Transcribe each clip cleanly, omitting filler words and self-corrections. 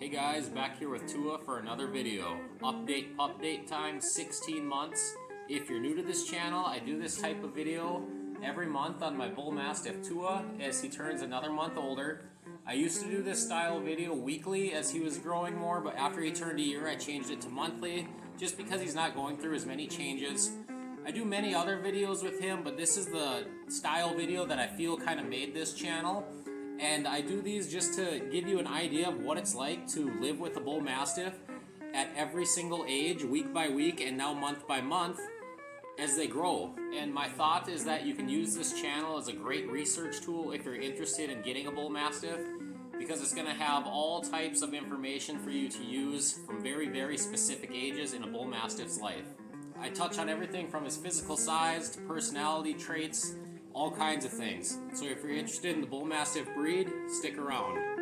Hey guys, back here with Tua for another video. Update time, 16 months. If you're new to this channel, I do this type of video every month on my Bullmastiff Tua as he turns another month older. I used to do this style video weekly as he was growing more, but after he turned a year, I changed it to monthly just because he's not going through as many changes. I do many other videos with him, but this is the style video that I feel kind of made this channel. And I do these just to give you an idea of what it's like to live with a bull mastiff at every single age, week by week, and now month by month as they grow. And my thought is that you can use this channel as a great research tool if you're interested in getting a bull mastiff, because it's going to have all types of information for you to use from very, very specific ages in a bull mastiff's life. I touch on everything from his physical size to personality traits, all kinds of things. So if you're interested in the bull mastiff breed, stick around.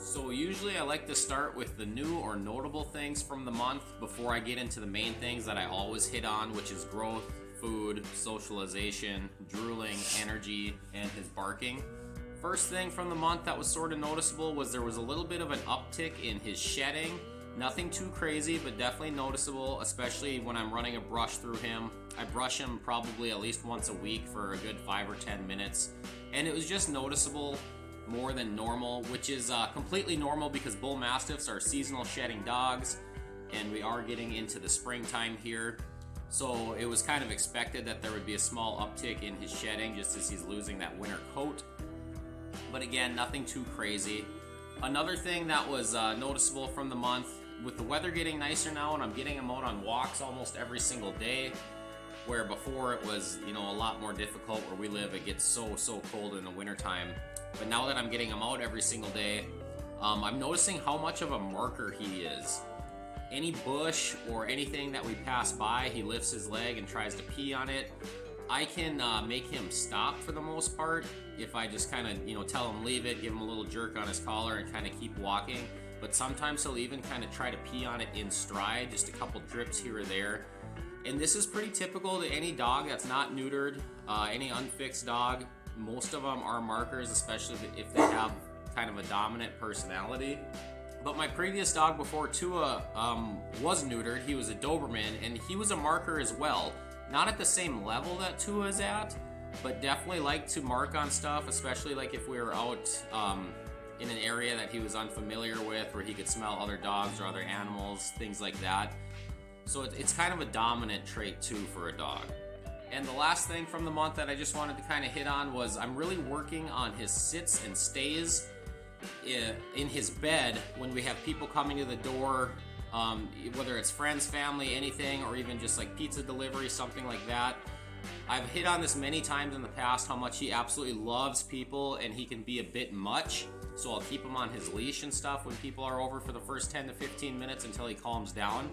So usually I like to start with the new or notable things from the month before I get into the main things that I always hit on, which is growth, food, socialization, drooling, energy, and his barking. First thing from the month that was sort of noticeable was there was a little bit of an uptick in his shedding. Nothing too crazy, but definitely noticeable, especially when I'm running a brush through him. I brush him probably at least once a week for a good 5 or 10 minutes, and it was just noticeable more than normal, which is completely normal because bull mastiffs are seasonal shedding dogs, and we are getting into the springtime here. So it was kind of expected that there would be a small uptick in his shedding just as he's losing that winter coat. But again, nothing too crazy. Another thing that was noticeable from the month, with the weather getting nicer now and I'm getting him out on walks almost every single day, where before it was, a lot more difficult. Where we live, it gets so cold in the wintertime. But now that I'm getting him out every single day, I'm noticing how much of a marker he is. Any bush or anything that we pass by, he lifts his leg and tries to pee on it. I can make him stop for the most part if I just kind of, tell him leave it, give him a little jerk on his collar and kind of keep walking. But sometimes he'll even kind of try to pee on it in stride, just a couple drips here or there. And this is pretty typical to any dog that's not neutered, any unfixed dog. Most of them are markers, especially if they have kind of a dominant personality. But my previous dog before Tua was neutered. He was a Doberman, and he was a marker as well. Not at the same level that Tua is at, but definitely liked to mark on stuff, especially like if we were out in an area that he was unfamiliar with, where he could smell other dogs or other animals, things like that. So it's kind of a dominant trait too for a dog. And the last thing from the month that I just wanted to kind of hit on was I'm really working on his sits and stays in his bed when we have people coming to the door, whether it's friends, family, anything, or even just like pizza delivery, something like that. I've hit on this many times in the past, how much he absolutely loves people, and he can be a bit much. So I'll keep him on his leash and stuff when people are over for the first 10 to 15 minutes until he calms down.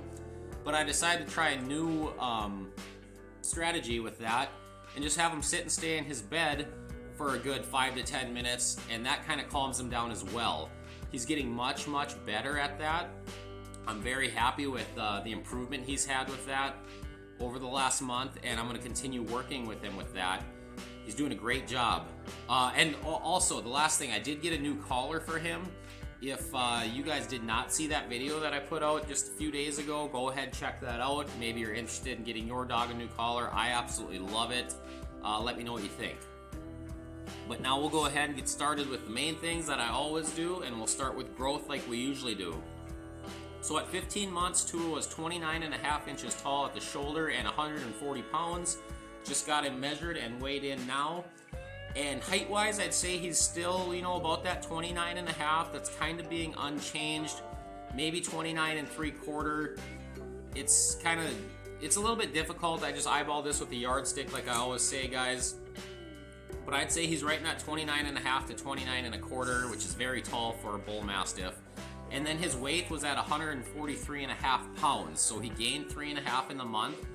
But I decided to try a new strategy with that and just have him sit and stay in his bed for a good 5 to 10 minutes, and that kind of calms him down as well. He's getting much better at that. I'm very happy with the improvement he's had with that over the last month, and I'm going to continue working with him with that. He's doing a great job. And also, the last thing, I did get a new collar for him. If you guys did not see that video that I put out just a few days ago, go ahead, check that out. Maybe you're interested in getting your dog a new collar. I absolutely love it. Let me know what you think. But now we'll go ahead and get started with the main things that I always do, and we'll start with growth like we usually do. So at 15 months, Tua was 29.5 inches tall at the shoulder and 140 pounds. Just got him measured and weighed in now. And height-wise, I'd say he's still, about that 29.5. That's kind of being unchanged. Maybe 29 3/4. It's a little bit difficult. I just eyeball this with a yardstick, like I always say, guys. But I'd say he's right in that 29.5 to 29 1/4, which is very tall for a bull mastiff. And then his weight was at 143.5 pounds. So he gained 3.5 in the month,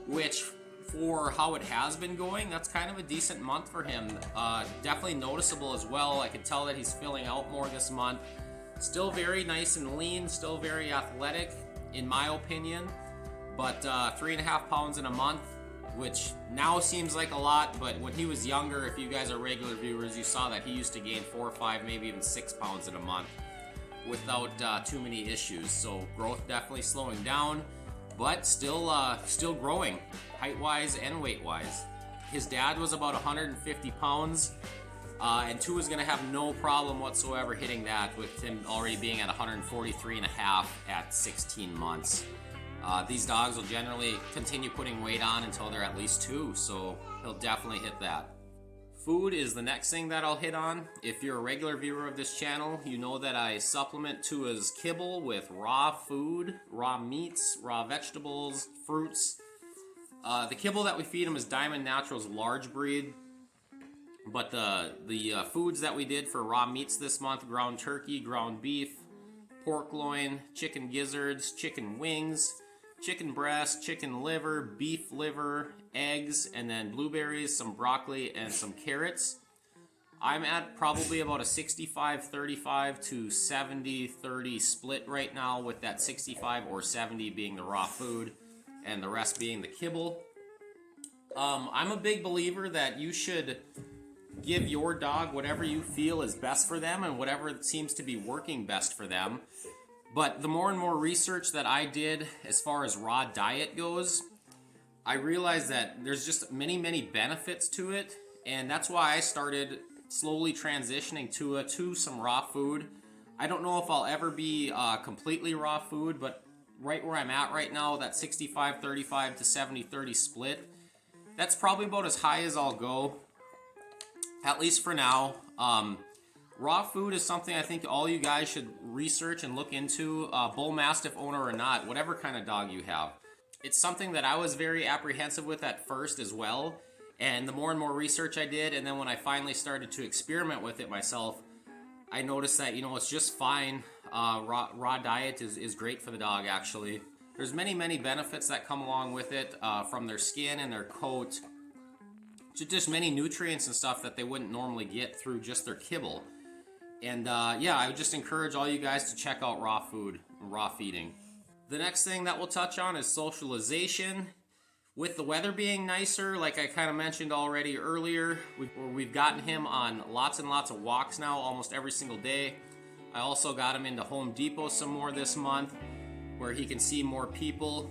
which for how it has been going, that's kind of a decent month for him. Definitely noticeable as well. I could tell that he's filling out more this month. Still very nice and lean, still very athletic in my opinion, but 3.5 pounds in a month, which now seems like a lot, but when he was younger, if you guys are regular viewers, you saw that he used to gain 4 or 5, maybe even 6 pounds in a month without too many issues. So growth definitely slowing down, but still growing height-wise and weight-wise. His dad was about 150 pounds, and Tua's going to have no problem whatsoever hitting that, with him already being at 143.5 at 16 months. These dogs will generally continue putting weight on until they're at least 2, so he'll definitely hit that. Food is the next thing that I'll hit on. If you're a regular viewer of this channel, you know that I supplement Tua's kibble with raw food, raw meats, raw vegetables, fruits. The kibble that we feed him is Diamond Naturals large breed, but the foods that we did for raw meats this month: ground turkey, ground beef, pork loin, chicken gizzards, chicken wings, chicken breast, chicken liver, beef liver, eggs, and then blueberries, some broccoli, and some carrots. I'm at probably about a 65-35 to 70-30 split right now, with that 65 or 70 being the raw food and the rest being the kibble. I'm a big believer that you should give your dog whatever you feel is best for them and whatever seems to be working best for them. But the more and more research that I did as far as raw diet goes, I realized that there's just many benefits to it, and that's why I started slowly transitioning Tua to some raw food. I don't know if I'll ever be completely raw food, but right where I'm at right now, that 65-35 to 70-30 split, that's probably about as high as I'll go, at least for now. Raw food is something I think all you guys should research and look into, Bullmastiff owner or not, whatever kind of dog you have. It's something that I was very apprehensive with at first as well, and the more and more research I did, and then when I finally started to experiment with it myself, I noticed that, it's just fine. Raw diet is great for the dog, actually. There's many benefits that come along with it, from their skin and their coat, to just many nutrients and stuff that they wouldn't normally get through just their kibble. And yeah, I would just encourage all you guys to check out raw food and raw feeding. The next thing that we'll touch on is socialization. With the weather being nicer, like I kind of mentioned already earlier, we've gotten him on lots and lots of walks now, almost every single day. I also got him into Home Depot some more this month, where he can see more people.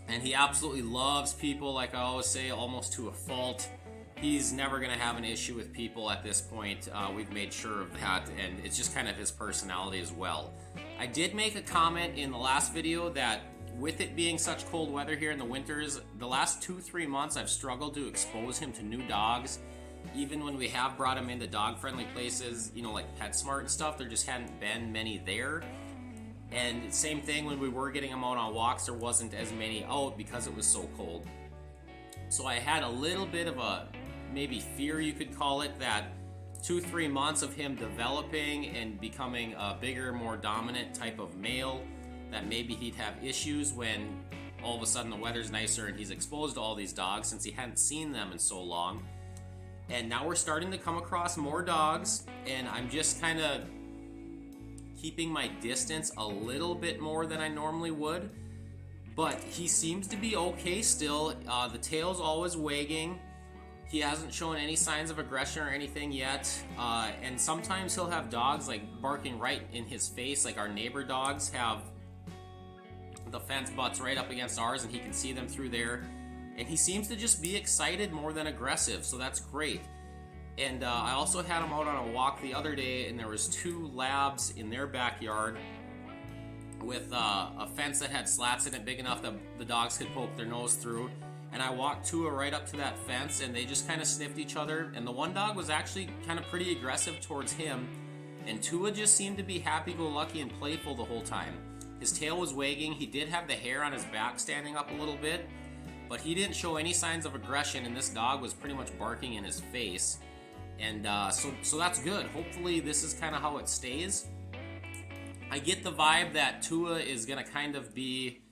And he absolutely loves people, like I always say, almost to a fault. He's never going to have an issue with people at this point. We've made sure of that, and it's just kind of his personality as well. I did make a comment in the last video that with it being such cold weather here in the winters, the last 2-3 months I've struggled to expose him to new dogs. Even when we have brought him into dog-friendly places, like PetSmart and stuff, there just hadn't been many there. And same thing when we were getting him out on walks, there wasn't as many out because it was so cold. So I had a little bit of a maybe fear, you could call it, that 2-3 months of him developing and becoming a bigger, more dominant type of male, that maybe he'd have issues when all of a sudden the weather's nicer and he's exposed to all these dogs, since he hadn't seen them in so long. And now we're starting to come across more dogs, and I'm just kind of keeping my distance a little bit more than I normally would. But he seems to be okay still. The tail's always wagging. He hasn't shown any signs of aggression or anything yet. And sometimes he'll have dogs like barking right in his face, like our neighbor dogs have the fence butts right up against ours and he can see them through there. And he seems to just be excited more than aggressive, so that's great. And I also had him out on a walk the other day, and there was 2 labs in their backyard with a fence that had slats in it big enough that the dogs could poke their nose through. And I walked Tua right up to that fence, and they just kind of sniffed each other. And the one dog was actually kind of pretty aggressive towards him, and Tua just seemed to be happy-go-lucky and playful the whole time. His tail was wagging. He did have the hair on his back standing up a little bit, but he didn't show any signs of aggression, and this dog was pretty much barking in his face. And so that's good. Hopefully this is kind of how it stays. I get the vibe that Tua is going to kind of be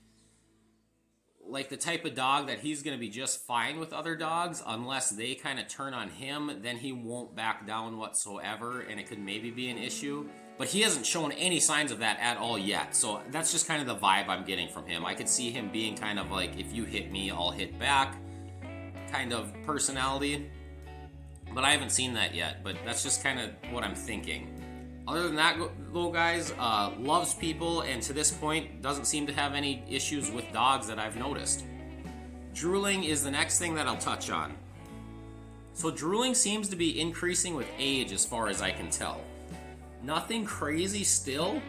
like the type of dog that he's going to be just fine with other dogs unless they kind of turn on him. Then he won't back down whatsoever, and it could maybe be an issue. But he hasn't shown any signs of that at all yet. So that's just kind of the vibe I'm getting from him. I could see him being kind of like, if you hit me, I'll hit back kind of personality. But I haven't seen that yet. But that's just kind of what I'm thinking. Other than that, though, guys, loves people, and to this point doesn't seem to have any issues with dogs that I've noticed. Drooling is the next thing that I'll touch on. So drooling seems to be increasing with age as far as I can tell. Nothing crazy still.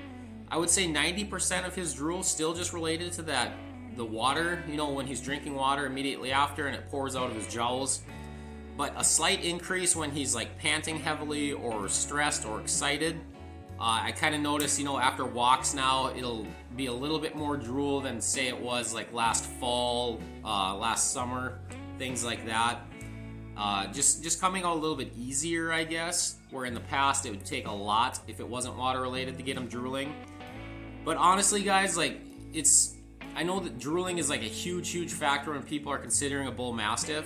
I would say 90% of his drool still just related to the water, when he's drinking water immediately after and it pours out of his jowls. But a slight increase when he's like panting heavily or stressed or excited. I kind of notice, after walks now, it'll be a little bit more drool than say it was like last fall, last summer, things like that. Just coming out a little bit easier, I guess, where in the past it would take a lot if it wasn't water related to get him drooling. But honestly, guys, like I know that drooling is like a huge factor when people are considering a bull mastiff.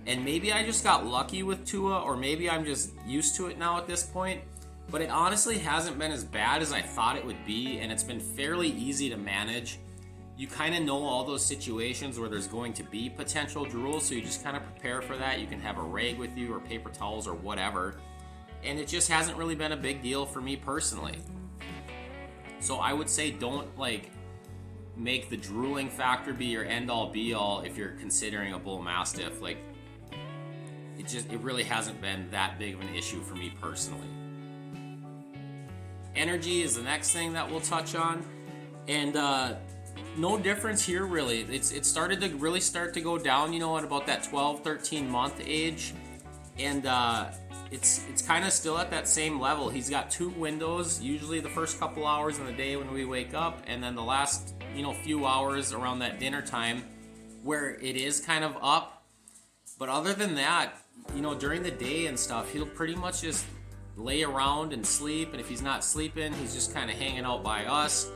And maybe I just got lucky with Tua, or maybe I'm just used to it now at this point. But it honestly hasn't been as bad as I thought it would be, and it's been fairly easy to manage. You kind of know all those situations where there's going to be potential drool, so you just kind of prepare for that. You can have a rag with you or paper towels or whatever. And it just hasn't really been a big deal for me personally. So I would say don't make the drooling factor be your end-all be-all if you're considering a bull mastiff. It really hasn't been that big of an issue for me personally. Energy is the next thing that we'll touch on, and no difference here really. It started to really start to go down, at about that 12-13 month age, and it's kind of still at that same level. He's got 2 windows, usually the first couple hours in the day when we wake up, and then the last few hours around that dinner time where it is kind of up. But other than that, during the day and stuff, he'll pretty much just lay around and sleep. And if he's not sleeping, he's just kind of hanging out by us.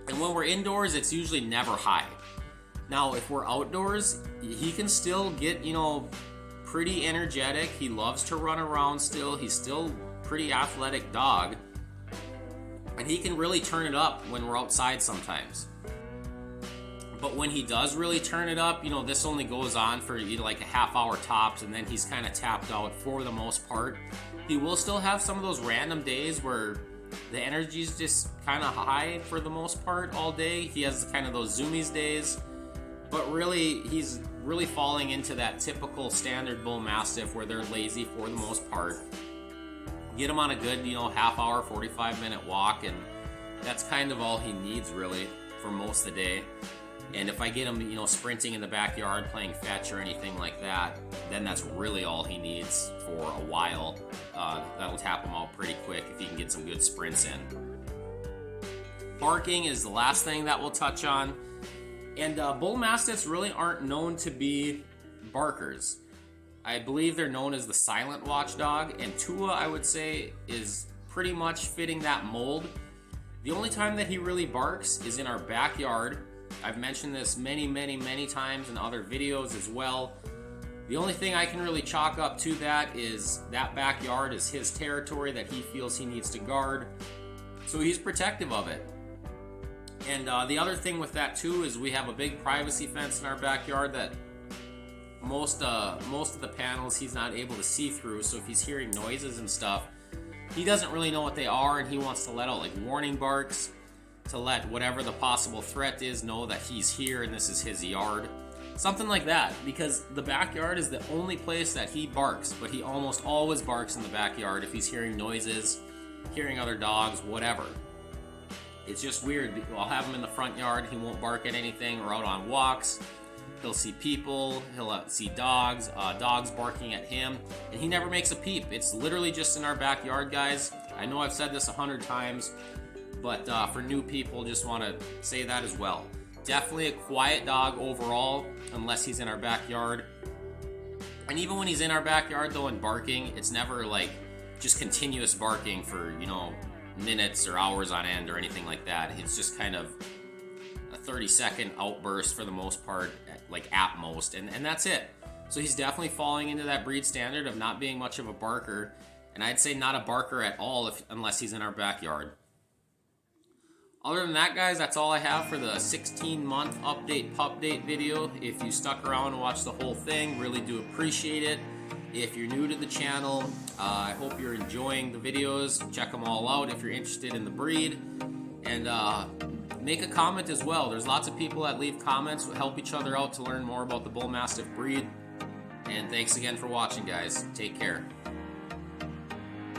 And when we're indoors, it's usually never high. Now, if we're outdoors, he can still get, pretty energetic. He loves to run around still. He's still a pretty athletic dog. And he can really turn it up when we're outside sometimes. But when he does really turn it up, this only goes on for like a half hour tops, and then he's kind of tapped out for the most part. He will still have some of those random days where the energy's just kind of high for the most part all day. He has kind of those zoomies days, but really he's really falling into that typical standard bull mastiff where they're lazy for the most part. Get him on a good, half hour, 45-minute walk, and that's kind of all he needs really for most of the day. And if I get him, sprinting in the backyard, playing fetch or anything like that, then that's really all he needs for a while. That'll tap him out pretty quick if he can get some good sprints in. Barking is the last thing that we'll touch on. And bull mastiffs really aren't known to be barkers. I believe they're known as the silent watchdog, and Tua, I would say, is pretty much fitting that mold. The only time that he really barks is in our backyard. I've mentioned this many times in other videos as well. The only thing I can really chalk up to that is that backyard is his territory that he feels he needs to guard, so he's protective of it. And the other thing with that too is we have a big privacy fence in our backyard that most of the panels he's not able to see through, so if he's hearing noises and stuff, he doesn't really know what they are, and he wants to let out like warning barks to let whatever the possible threat is know that he's here and this is his yard. Something like that, because the backyard is the only place that he barks, but he almost always barks in the backyard if he's hearing noises, hearing other dogs, whatever. It's just weird. I'll have him in the front yard, he won't bark at anything, or out on walks. He'll see people, he'll see dogs, dogs barking at him, and he never makes a peep. It's literally just in our backyard, guys. I know I've said this 100 times, but for new people, just want to say that as well. Definitely a quiet dog overall, unless he's in our backyard. And even when he's in our backyard, though, and barking, it's never like just continuous barking for, minutes or hours on end or anything like that. It's just kind of a 30-second outburst for the most part, like at most, and that's it. So he's definitely falling into that breed standard of not being much of a barker, and I'd say not a barker at all unless he's in our backyard. Other than that, guys, that's all I have for the 16-month update pup date video. If you stuck around and watched the whole thing, really do appreciate it. If you're new to the channel, I hope you're enjoying the videos. Check them all out if you're interested in the breed. And make a comment as well. There's lots of people that leave comments, help each other out to learn more about the Bullmastiff breed. And thanks again for watching, guys. Take care.